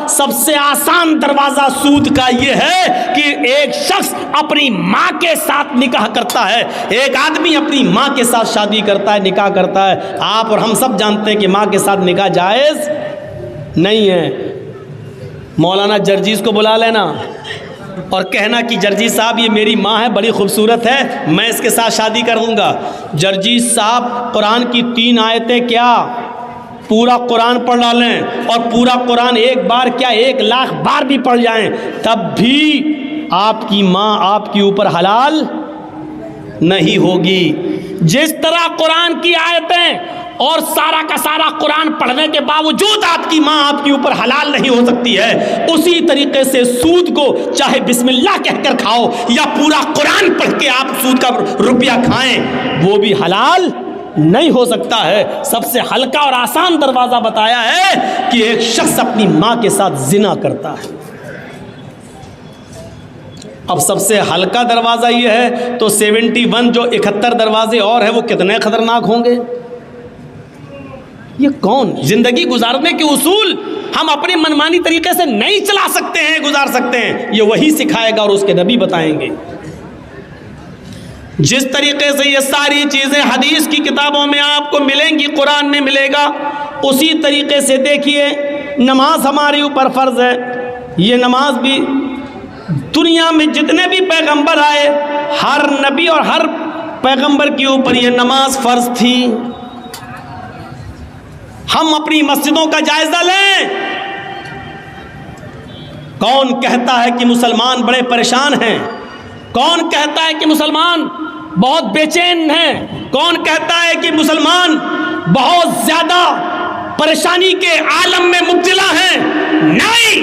سب سے آسان دروازہ سود کا یہ ہے کہ ایک شخص اپنی ماں کے ساتھ نکاح کرتا ہے، ایک آدمی اپنی ماں کے ساتھ شادی کرتا ہے، نکاح کرتا ہے۔ آپ اور ہم سب جانتے ہیں کہ ماں کے ساتھ نکاح جائز نہیں ہے۔ مولانا جرجیز کو بلا لینا اور کہنا کہ جرجیز صاحب یہ میری ماں ہے، بڑی خوبصورت ہے، میں اس کے ساتھ شادی کروں گا۔ جرجیز صاحب قرآن کی 3 آیتیں کیا پورا قرآن پڑھ ڈالیں، اور پورا قرآن ایک بار کیا 1,00,000 بار بھی پڑھ جائیں، تب بھی آپ کی ماں آپ کے اوپر حلال نہیں ہوگی۔ جس طرح قرآن کی آیتیں اور سارا کا سارا قرآن پڑھنے کے باوجود آپ کی ماں آپ کے اوپر حلال نہیں ہو سکتی ہے، اسی طریقے سے سود کو چاہے بسم اللہ کہہ کر کھاؤ یا پورا قرآن پڑھ کے آپ سود کا روپیہ کھائیں، وہ بھی حلال نہیں ہو سکتا ہے۔ سب سے ہلکا اور آسان دروازہ بتایا ہے کہ ایک شخص اپنی ماں کے ساتھ زنا کرتا ہے۔ اب سب سے ہلکا دروازہ یہ ہے تو 71 جو 71 دروازے اور ہیں وہ کتنے خطرناک ہوں گے۔ یہ کون زندگی گزارنے کے اصول ہم اپنی منمانی طریقے سے نہیں چلا سکتے ہیں، گزار سکتے ہیں، یہ وہی سکھائے گا اور اس کے نبی بتائیں گے۔ جس طریقے سے یہ ساری چیزیں حدیث کی کتابوں میں آپ کو ملیں گی، قرآن میں ملے گا، اسی طریقے سے دیکھیے نماز ہمارے اوپر فرض ہے۔ یہ نماز بھی دنیا میں جتنے بھی پیغمبر آئے، ہر نبی اور ہر پیغمبر کے اوپر یہ نماز فرض تھی۔ ہم اپنی مسجدوں کا جائزہ لیں، کون کہتا ہے کہ مسلمان بڑے پریشان ہیں؟ کون کہتا ہے کہ مسلمان بہت بے چین ہیں؟ کون کہتا ہے کہ مسلمان بہت زیادہ پریشانی کے عالم میں مبتلا ہیں؟ نہیں،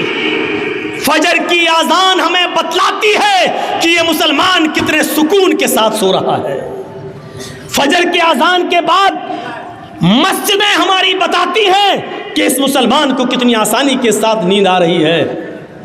فجر کی اذان ہمیں بتلاتی ہے کہ یہ مسلمان کتنے سکون کے ساتھ سو رہا ہے۔ فجر کی اذان کے بعد مسجدیں ہماری بتاتی ہیں کہ اس مسلمان کو کتنی آسانی کے ساتھ نیند آ رہی ہے۔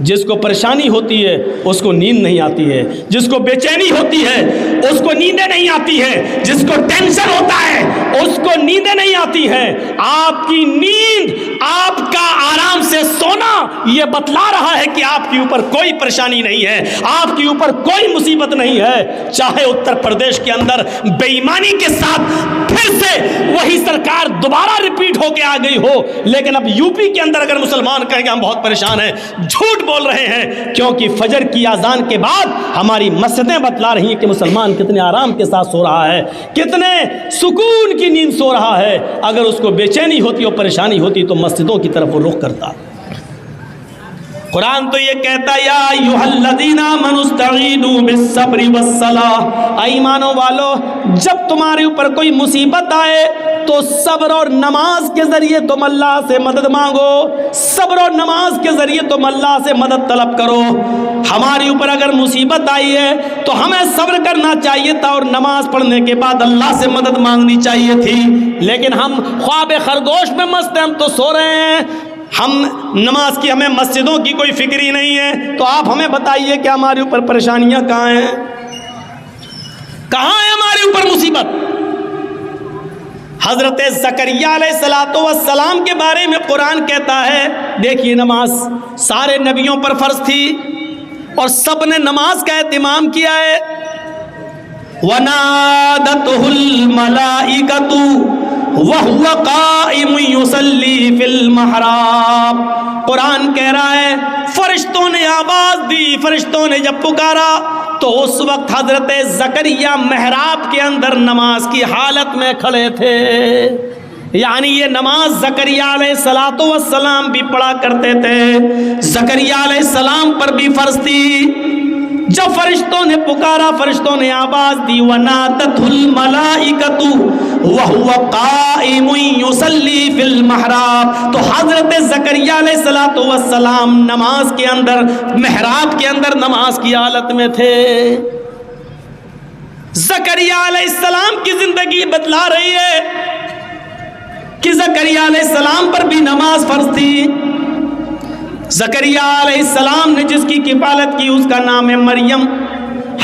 جس کو پریشانی ہوتی ہے اس کو نیند نہیں آتی ہے، جس کو بے چینی ہوتی ہے اس کو نیندیں نہیں آتی ہے، جس کو ٹینشن ہوتا ہے اس کو نیندیں نہیں آتی ہے۔ آپ کی نیند، آپ کا آرام سے سونا یہ بتلا رہا ہے کہ آپ کے اوپر کوئی پریشانی نہیں ہے، آپ کے اوپر کوئی مصیبت نہیں ہے۔ چاہے اتر پردیش کے اندر بے ایمانی کے ساتھ پھر سے وہی سرکار دوبارہ ریپیٹ ہو کے آ گئی ہو، لیکن اب یو پی کے اندر اگر مسلمان کہیں گے ہم بہت پریشان ہیں، جھوٹ بول رہے ہیں، کیونکہ فجر کی اذان کے بعد ہماری مسجدیں بتلا رہی ہیں کہ مسلمان کتنے آرام کے ساتھ سو رہا ہے، کتنے سکون کی نیند سو رہا ہے۔ اگر اس کو بے چینی ہوتی اور پریشانی ہوتی تو مسجدوں کی طرف وہ رخ کرتا۔ قرآن تو یہ کہتا ہے یا ایھا الذین آمنوا استعینوا بالصبر والصلاۃ، اے ایمانوں والو جب تمہارے اوپر کوئی مصیبت آئے تو صبر اور نماز کے ذریعے تم اللہ سے مدد مانگو، صبر اور نماز کے ذریعے تم اللہ سے مدد طلب کرو۔ ہمارے اوپر اگر مصیبت آئی ہے تو ہمیں صبر کرنا چاہیے تھا اور نماز پڑھنے کے بعد اللہ سے مدد مانگنی چاہیے تھی، لیکن ہم خواب خرگوش میں مست ہیں، ہم تو سو رہے ہیں، ہم نماز کی ہمیں مسجدوں کی کوئی فکر ہی نہیں ہے۔ تو آپ ہمیں بتائیے کہ ہمارے اوپر پریشانیاں کہاں ہیں، کہاں ہے ہمارے اوپر مصیبت؟ حضرت زکریا علیہ السلام کے بارے میں قرآن کہتا ہے، دیکھیے نماز سارے نبیوں پر فرض تھی اور سب نے نماز کا اہتمام کیا ہے۔ وَنَادَتْهُ الْمَلَائِكَةُ وَهُوَ قَائِمٌ يُصَلِّي فِي الْمِحْرَابِ، قرآن کہہ رہا ہے فرشتوں نے آواز دی، فرشتوں نے جب پکارا تو اس وقت حضرت زکریا محراب کے اندر نماز کی حالت میں کھڑے تھے۔ یعنی یہ نماز زکریا علیہ السلام بھی پڑھا کرتے تھے، زکریا علیہ السلام پر بھی فرض تھی۔ جب فرشتوں نے پکارا، فرشتوں نے آواز دی، وَنَادَتْهُ الْمَلَائِكَةُ وَهُوَ قَائِمٌ يُصَلِّي فِي الْمِحْرَابِ، تو حضرت زکریا علیہ السلام نماز کے اندر، محراب کے اندر نماز کی حالت میں تھے۔ زکریا علیہ السلام کی زندگی بتلا رہی ہے کہ زکریا علیہ السلام پر بھی نماز فرض تھی۔ زکریا علیہ السلام نے جس کی کفالت کی اس کا نام ہے مریم۔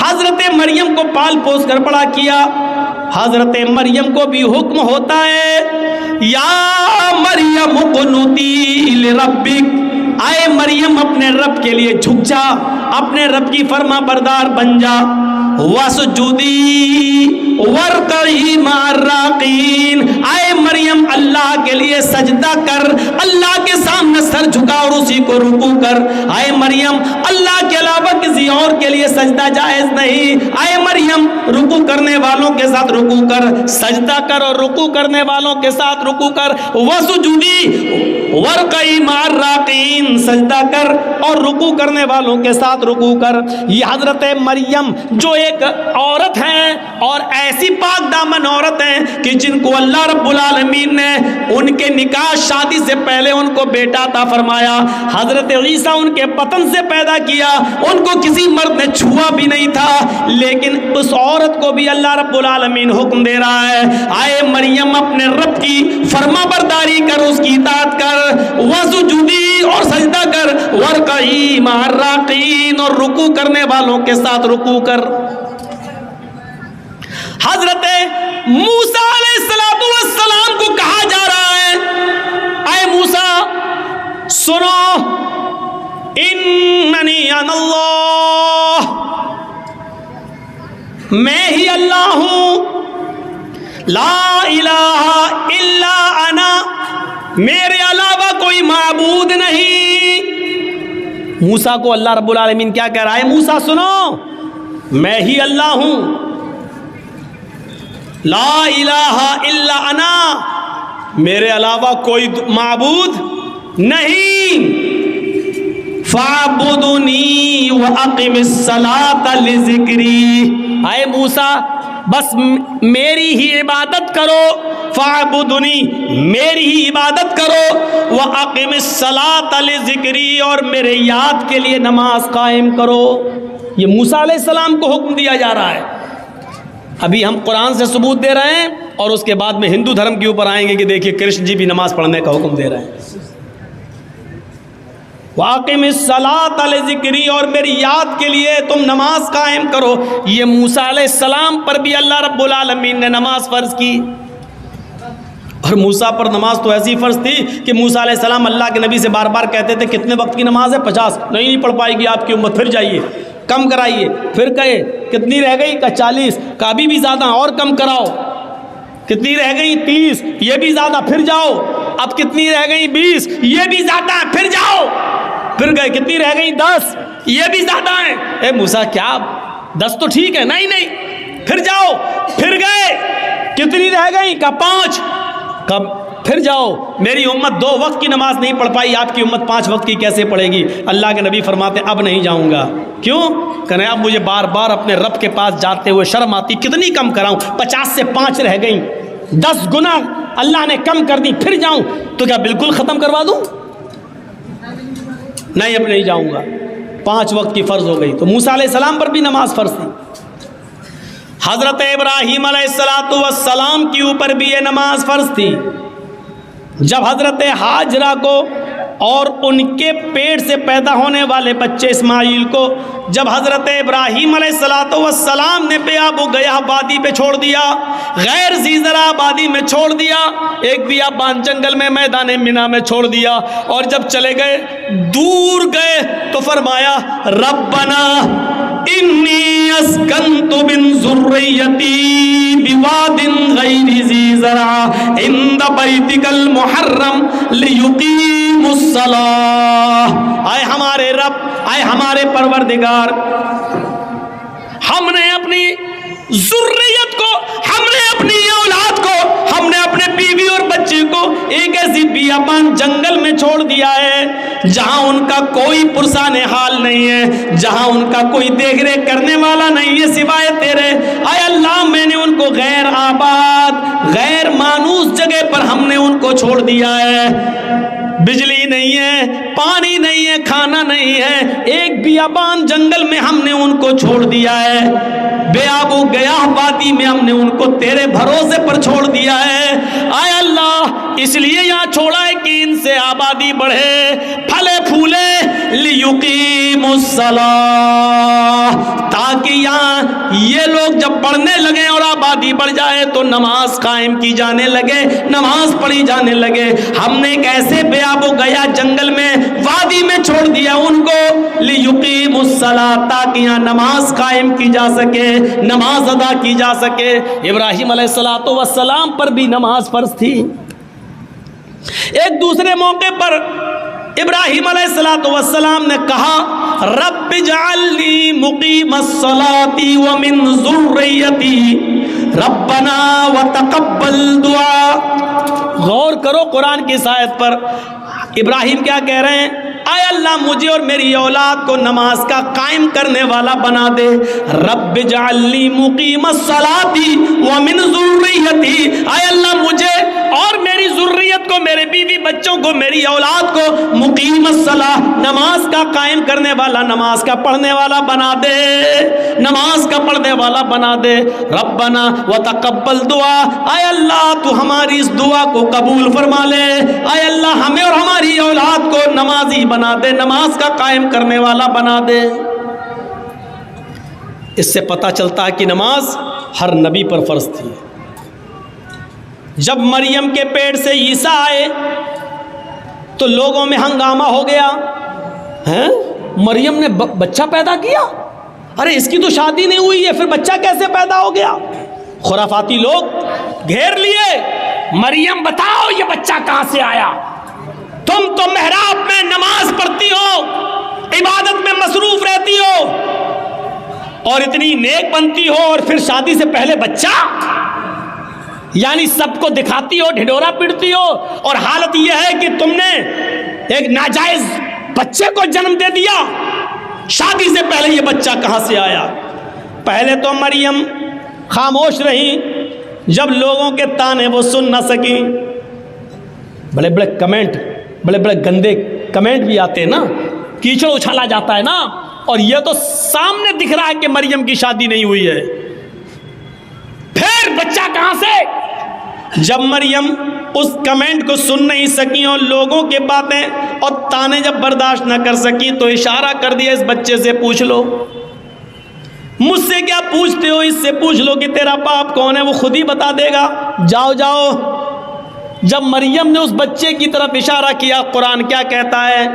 حضرت مریم کو پال پوس کر بڑا کیا۔ حضرت مریم کو بھی حکم ہوتا ہے یا مریم اقنتی لربک، اے مریم اپنے رب کے لیے جھک جا، اپنے رب کی فرما بردار بن جا. وَاسْجُدِي وَارْكَعِي مَعَ الرَّاكِعِينَ، اے مریم اللہ کے لیے سجدہ کر، اللہ کے سامنے سر جھکا اور اسی کو رکوع کر. اے مریم اللہ کے علاوہ کسی اور کے لیے سجدہ جائز نہیں. اے مریم رکوع کرنے والوں کے ساتھ رکوع کر، سجدہ کر اور رکوع کرنے والوں کے ساتھ رکوع کر. وَاسْجُدِي وَارْكَعِي مَعَ الرَّاكِعِينَ، سجدہ کر اور رکوع کرنے والوں کے ساتھ رکوع کر. یہ حضرت مریم جو ایک عورت ہیں اور ایسی پاک دامن عورت ہیں کہ جن کو اللہ رب العالمین نے ان کے نکاح شادی سے پہلے ان کو بیٹا عطا فرمایا. حضرت عیسیٰ ان کے بطن سے پیدا کیا، ان کو کسی مرد نے چھوا بھی نہیں تھا، لیکن اس عورت کو بھی اللہ رب العالمین حکم دے رہا ہے اے مریم اپنے رب کی فرما برداری کر، اس کی اطاعت کر. وسجودی اور سجدہ کر، ورکعی مع الراکعین اور رکوع کرنے والوں کے ساتھ رکوع کر. حضرت موسیٰ علیہ السلام کو کہا جا رہا ہے اے موسیٰ سنو، اننی انا اللہ، میں ہی اللہ ہوں، لا الہ الا انا، میرے علاوہ کوئی معبود نہیں. موسیٰ کو اللہ رب العالمین کیا کہہ رہا ہے؟ موسیٰ سنو، میں ہی اللہ ہوں، لا الہ الا انا، میرے علاوہ کوئی معبود نہیں. فاعبدنی واقم الصلاۃ لذکری، اے موسیٰ بس میری ہی عبادت کرو، فاعبدنی میری ہی عبادت کرو، واقم الصلاۃ لذکری اور میرے یاد کے لیے نماز قائم کرو. یہ موسیٰ علیہ السلام کو حکم دیا جا رہا ہے. ابھی ہم قرآن سے ثبوت دے رہے ہیں اور اس کے بعد میں ہندو دھرم کے اوپر آئیں گے کہ دیکھیے کرشن جی بھی نماز پڑھنے کا حکم دے رہے ہیں. واقم الصلاۃ لذکری اور میری یاد کے لیے تم نماز قائم کرو. یہ موسیٰ علیہ السلام پر بھی اللہ رب العالمین نے نماز فرض کی. اور موسیٰ پر نماز تو ایسی فرض تھی کہ موسیٰ علیہ السلام اللہ کے نبی سے بار بار کہتے تھے کتنے وقت کی نماز ہے؟ 50. نہیں پڑھ پائے گی آپ کی امت، پھر جائیے کم کرائیے. پھر کہے کتنی رہ گئی؟ کہ 40. کہ ابھی بھی زیادہ، اور کم کراؤ. کتنی رہ گئی؟ 30. یہ بھی زیادہ، پھر جاؤ. اب کتنی رہ گئی؟ 20. یہ بھی زیادہ، پھر جاؤ. پھر گئے کتنی رہ گئی؟ 10. یہ بھی زیادہ ہیں. اے موسیٰ کیا 10 تو ٹھیک ہے؟ نہیں پھر جاؤ. پھر گئے کتنی رہ گئی؟ کہ 5. کب؟ پھر جاؤ. میری امت 2 وقت کی نماز نہیں پڑھ پائی، آپ کی امت 5 وقت کی کیسے پڑھے گی؟ اللہ کے نبی فرماتے اب نہیں جاؤں گا. کیوں؟ کہ اب مجھے بار بار اپنے رب کے پاس جاتے ہوئے شرم آتی. کتنی کم کراؤں؟ 50 سے 5 رہ گئیں، 10 گنا اللہ نے کم کر دی. پھر جاؤں تو کیا بالکل ختم کروا دوں؟ نہیں، اب نہیں جاؤں گا. 5 وقت کی فرض ہو گئی. تو موسیٰ علیہ السلام پر بھی نماز فرض تھی. حضرت ابراہیم علیہ السلام کے اوپر بھی یہ نماز فرض تھی. جب حضرت ہاجرہ کو اور ان کے پیٹ سے پیدا ہونے والے بچے اسماعیل کو جب حضرت ابراہیم علیہ السلام نے بیابو گیا وادی پہ چھوڑ دیا، غیر ذی زرع وادی میں چھوڑ دیا، ایک بیابان جنگل میں میدان منا میں چھوڑ دیا، اور جب چلے گئے دور گئے تو فرمایا ربنا انی اسکنت من ذریتی بواد غیر ذی زرع عند بیتک المحرم لیقیموا الصلاۃ. اے ہمارے رب، اے ہمارے پروردگار، ہم نے اپنی ذریت کو، ہم نے اپنی اولاد کو، ہم نے اپنے بیوی اور بچے کو ایک ایسی بیابان جنگل میں چھوڑ دیا ہے جہاں ان کا کوئی پرسان حال نہیں ہے، جہاں ان کا کوئی دیکھ ریکھ کرنے والا نہیں ہے سوائے تیرے. اے اللہ میں نے ان کو غیر آباد، غیر مانوس جگہ پر ہم نے ان کو چھوڑ دیا ہے. بجلی نہیں ہے، پانی نہیں ہے، کھانا نہیں ہے، ایک بیابان جنگل میں ہم نے ان کو چھوڑ دیا ہے. بے آب و گیاہ وادی میں ہم نے ان کو تیرے بھروسے پر چھوڑ دیا ہے. اے اللہ اس لیے یہاں چھوڑا ہے کہ ان سے آبادی بڑھے، پھلے پھولے، لیقیموا الصلاۃ، تاکہ یہاں یہ لوگ جب پڑھنے لگے اور آبادی بڑھ جائے تو نماز قائم کی جانے لگے، نماز پڑھی جانے لگے۔ ہم نے ایک ایسے بیاب و گیا جنگل میں وادی میں چھوڑ دیا ان کو، لیقیموا الصلاۃ، تاکہ یہاں نماز قائم کی جا سکے، نماز ادا کی جا سکے۔ ابراہیم علیہ السلام پر بھی نماز فرض تھی۔ ایک دوسرے موقع پر ابراہیم علیہ السلام نے کہا رب اجعلنی مقیم الصلاۃ ومن ذریتی ربنا وتقبل دعا۔ غور کرو قرآن کی اس آیت پر، ابراہیم کیا کہہ رہے ہیں؟ اے اللہ مجھے اور میری اولاد کو نماز کا قائم کرنے والا بنا دے۔ رب اجعلنی مقیم الصلاۃ ومن ذریتی، اے اللہ مجھے اور میری ذریت کو، میرے بیوی بچوں کو، میری اولاد کو مقیم الصلاۃ، نماز کا قائم کرنے والا، نماز کا پڑھنے والا بنا دے، نماز کا پڑھنے والا بنا دے۔ ربنا وتقبل دعا، اے اللہ تو ہماری اس دعا کو قبول فرما لے، اے اللہ ہمیں اور ہماری اولاد کو نمازی بنا دے، نماز کا قائم کرنے والا بنا دے۔ اس سے پتہ چلتا ہے کہ نماز ہر نبی پر فرض تھی۔ جب مریم کے پیٹ سے عیسیٰ آئے تو لوگوں میں ہنگامہ ہو گیا، ہیں مریم نے بچہ پیدا کیا، ارے اس کی تو شادی نہیں ہوئی ہے، پھر بچہ کیسے پیدا ہو گیا؟ خرافاتی لوگ گھیر لیے، مریم بتاؤ یہ بچہ کہاں سے آیا؟ تم تو محراب میں نماز پڑھتی ہو، عبادت میں مصروف رہتی ہو اور اتنی نیک بنتی ہو، اور پھر شادی سے پہلے بچہ، یعنی سب کو دکھاتی ہو، ڈھڈورا پڑتی ہو، اور حالت یہ ہے کہ تم نے ایک ناجائز بچے کو جنم دے دیا، شادی سے پہلے یہ بچہ کہاں سے آیا؟ پہلے تو مریم خاموش رہی، جب لوگوں کے تانے وہ سن نہ سکی، بڑے بڑے کمنٹ، بڑے بڑے گندے کمنٹ بھی آتے ہیں نا، کیچڑ اچھالا جاتا ہے نا، اور یہ تو سامنے دکھ رہا ہے کہ مریم کی شادی نہیں ہوئی ہے، پھر بچہ کہاں سے؟ جب مریم اس کمنٹ کو سن نہیں سکی اور لوگوں کے باتیں اور تانے جب برداشت نہ کر سکی تو اشارہ کر دیا اس بچے سے پوچھ لو، مجھ سے کیا پوچھتے ہو، اس سے پوچھ لو کہ تیرا باپ کون ہے، وہ خود ہی بتا دے گا، جاؤ جاؤ۔ جب مریم نے اس بچے کی طرف اشارہ کیا، قرآن کیا کہتا ہے؟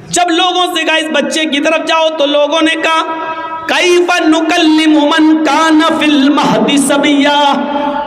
جب لوگوں سے کہا اس بچے کی طرف جاؤ تو لوگوں نے کہا کیف نکلم من کان فی المہد صبیا،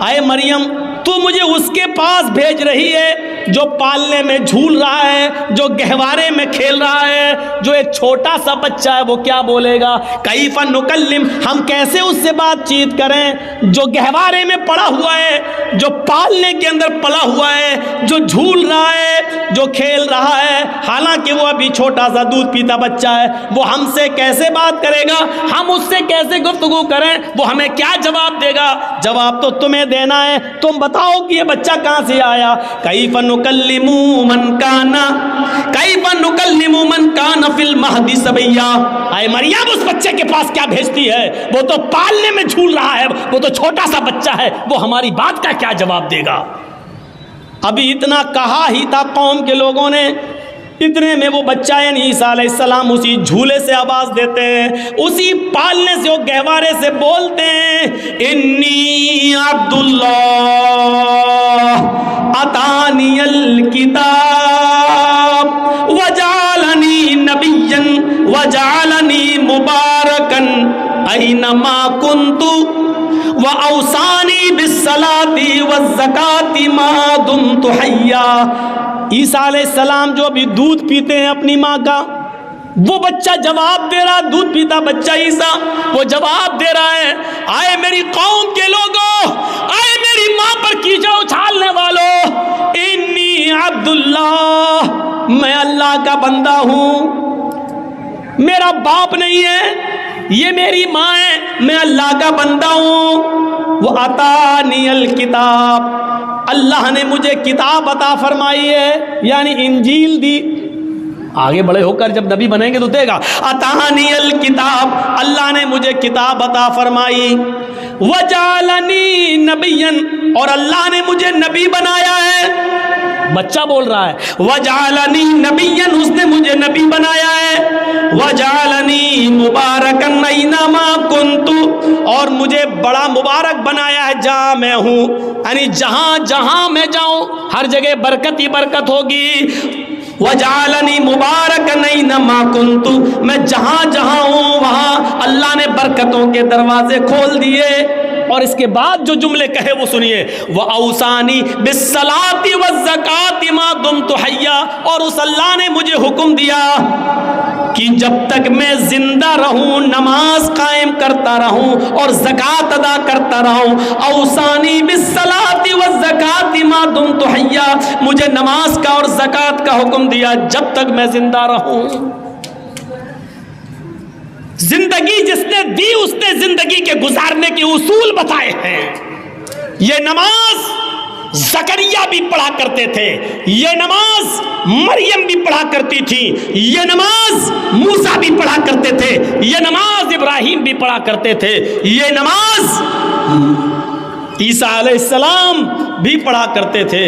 اے مریم تو مجھے اس کے پاس بھیج رہی ہے جو پالنے میں جھول رہا ہے، جو گہوارے میں کھیل رہا ہے، جو ایک چھوٹا سا بچہ ہے، وہ کیا بولے گا؟ کیف نکلم، ہم کیسے اس سے بات چیت کریں جو گہوارے میں پڑا ہوا ہے، جو پالنے کے اندر پلا ہوا ہے، جو جھول رہا ہے، جو کھیل رہا ہے، حالانکہ وہ ابھی چھوٹا سا دودھ پیتا بچہ ہے، وہ ہم سے کیسے بات کرے گا؟ ہم اس سے کیسے گفتگو کریں؟ وہ ہمیں کیا جواب دے گا؟ جواب تو تمہیں دینا ہے، تم بتاؤ کہ یہ بچہ کہاں سے آیا؟ کیف نکلم من کان فی المہد صبیا، اے مریم اس بچے کے پاس کیا بھیجتی ہے؟ وہ تو پالنے میں جھول رہا ہے، وہ تو چھوٹا سا بچہ ہے، وہ ہماری بات کا کیا جواب دے گا؟ ابھی اتنا کہا ہی تھا قوم کے لوگوں نے، اتنے میں وہ بچہ یعنی عیسیٰ علیہ السلام اسی جھولے سے آواز دیتے ہیں، اسی پالنے سے، وہ گہوارے سے بولتے ہیں، انی عبداللہ اتانی الکتاب وجعلنی نبیا وجعلنی مبارکا اینما کنت وَأَوْصَانِي بِالصَّلَاةِ وَالزَّكَاةِ مَا دُمْتُ حَيًّا۔ عیسیٰ علیہ السلام جو ابھی دودھ پیتے ہیں اپنی ماں کا، وہ بچہ جواب دے رہا، دودھ پیتا بچہ عیسیٰ وہ جواب دے رہا ہے، آئے میری قوم کے لوگوں، آئے میری ماں پر کیچڑ اچھالنے والوں، انی عبداللہ، میں اللہ کا بندہ ہوں، میرا باپ نہیں ہے، یہ میری ماں ہے، میں اللہ کا بندہ ہوں۔ وہ اتانی الکتاب، اللہ نے مجھے کتاب عطا فرمائی ہے، یعنی انجیل دی، آگے بڑے ہو کر جب نبی بنیں گے تو دے گا، اتانی الکتاب، اللہ نے مجھے کتاب عطا فرمائی، وجعلنی نبیا، اور اللہ نے مجھے نبی بنایا ہے، بچہ بول رہا ہے، وجعلنی نبیا، اس نے مجھے نبی بنایا ہے، وجعلنی مبارکا، اور مجھے بڑا مبارک بنایا ہے جہاں میں ہوں، یعنی جہاں جہاں میں جاؤں ہر جگہ برکت ہی برکت ہوگی۔ وَجَعَلَنِي مُبَارَكًا أَيْنَمَا كُنتُ، میں جہاں جہاں ہوں وہاں اللہ نے برکتوں کے دروازے کھول دیے۔ اور اس کے بعد جو جملے کہے وہ سنیے، وَأَوْصَانِي بِالصَّلَاةِ وَالزَّكَاةِ مَا دُمْتُ حَيًّا، اور اس اللہ نے مجھے حکم دیا کہ جب تک میں زندہ رہوں نماز قائم کرتا رہوں اور زکوٰۃ ادا کرتا رہوں۔ اوصانی بالصلاۃ والزکوٰۃ ما دمت حیا، مجھے نماز کا اور زکوٰۃ کا حکم دیا جب تک میں زندہ رہوں۔ زندگی جس نے دی اس نے زندگی کے گزارنے کے اصول بتائے ہیں۔ یہ نماز زکریا بھی پڑھا کرتے تھے، یہ نماز مریم بھی پڑھا کرتی تھی، یہ نماز موسیٰ بھی پڑھا کرتے تھے، یہ نماز ابراہیم بھی پڑھا کرتے تھے، یہ نماز عیسیٰ علیہ السلام بھی پڑھا کرتے تھے،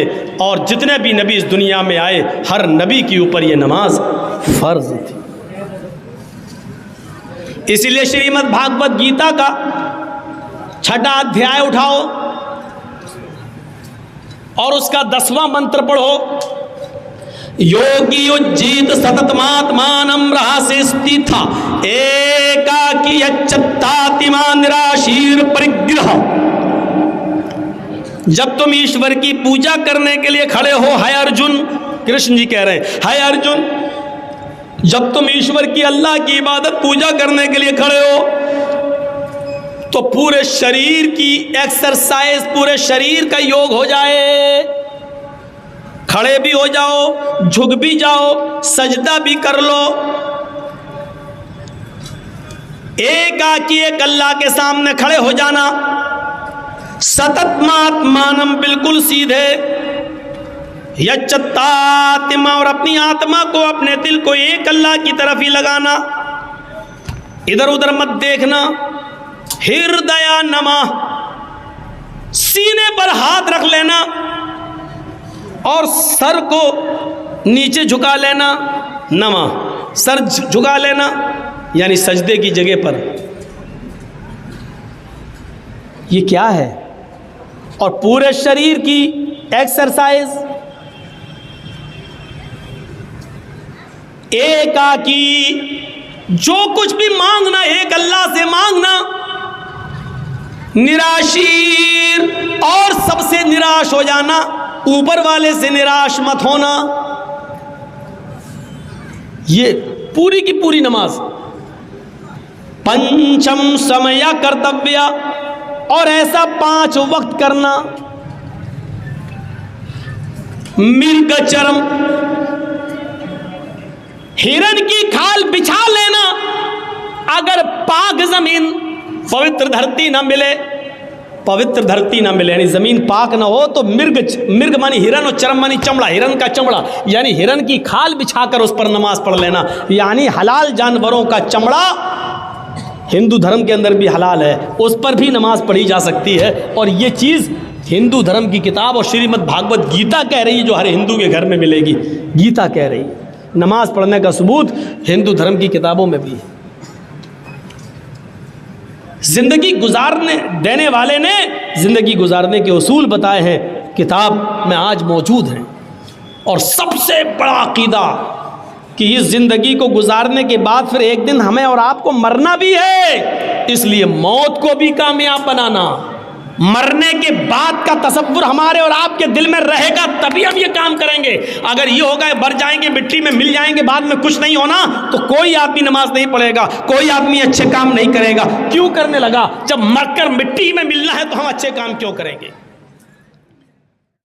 اور جتنے بھی نبی اس دنیا میں آئے ہر نبی کے اوپر یہ نماز فرض تھی۔ اسی لیے شریمد بھاگوت گیتا کا 6واں ادھیائے اٹھاؤ اور اس کا 10واں منتر پڑھو، یوگی اجیت ستتماتمانم رہاسیستی تھا ایکاکی اچتاتما نراشیر پرگرہ۔ جب تم ایشور کی پوجا کرنے کے لیے کھڑے ہو، ہے ارجن، کرشن جی کہہ رہے ہیں، ہے ارجن، جب تم ایشور کی اللہ کی عبادت پوجا کرنے کے لیے کھڑے ہو تو پورے شریر کی ایکسرسائز، پورے شریر کا یوگ ہو جائے، کھڑے بھی ہو جاؤ، جھک بھی جاؤ، سجدہ بھی کر لو، ایک آکی ایک اللہ کے سامنے کھڑے ہو جانا، ستتماتمانم بالکل سیدھے، یچتاتما اور اپنی آتما کو، اپنے دل کو ایک اللہ کی طرف ہی لگانا، ادھر ادھر مت دیکھنا، ہردیا نما، سینے پر ہاتھ رکھ لینا اور سر کو نیچے جھکا لینا، نما سر جھکا لینا یعنی سجدے کی جگہ پر۔ یہ کیا ہے؟ اور پورے شریر کی ایکسرسائز، ایک آکی جو کچھ بھی مانگنا ایک اللہ سے مانگنا، نراشیر اور سب سے نراش ہو جانا، اوپر والے سے نراش مت ہونا۔ یہ پوری کی پوری نماز۔ پنچم سمیا کرتویہ، اور ایسا 5 وقت کرنا۔ مرگ چرم، ہرن کی کھال بچھا لینا، اگر پاک زمین پوتر دھرتی نہ ملے، پوتر دھرتی نہ ملے یعنی زمین پاک نہ ہو تو مرگ مانی ہرن اور چرم مانی چمڑا، ہرن کا چمڑا یعنی ہرن کی کھال بچھا کر اس پر نماز پڑھ لینا، یعنی حلال جانوروں کا چمڑا ہندو دھرم کے اندر بھی حلال ہے، اس پر بھی نماز پڑھی جا سکتی ہے۔ اور یہ چیز ہندو دھرم کی کتاب اور شریمد بھاگوت گیتا کہہ رہی ہے، جو ہر ہندو کے گھر میں ملے گی، گیتا کہہ رہی ہے۔ نماز پڑھنے کا ثبوت ہندو دھرم کی کتابوں میں بھی ہے۔ زندگی گزارنے دینے والے نے زندگی گزارنے کے اصول بتائے ہیں، کتاب میں آج موجود ہیں۔ اور سب سے بڑا عقیدہ کہ اس زندگی کو گزارنے کے بعد پھر ایک دن ہمیں اور آپ کو مرنا بھی ہے، اس لیے موت کو بھی کامیاب بنانا، مرنے کے بعد کا تصور ہمارے اور آپ کے دل میں رہے گا، تبھی ہم یہ کام کریں گے۔ اگر یہ ہوگا مر جائیں گے، مٹی میں مل جائیں گے، بعد میں کچھ نہیں ہونا، تو کوئی آدمی نماز نہیں پڑھے گا، کوئی آدمی اچھے کام نہیں کرے گا۔ کیوں کرنے لگا؟ جب مر کر مٹی میں ملنا ہے تو ہم اچھے کام کیوں کریں گے؟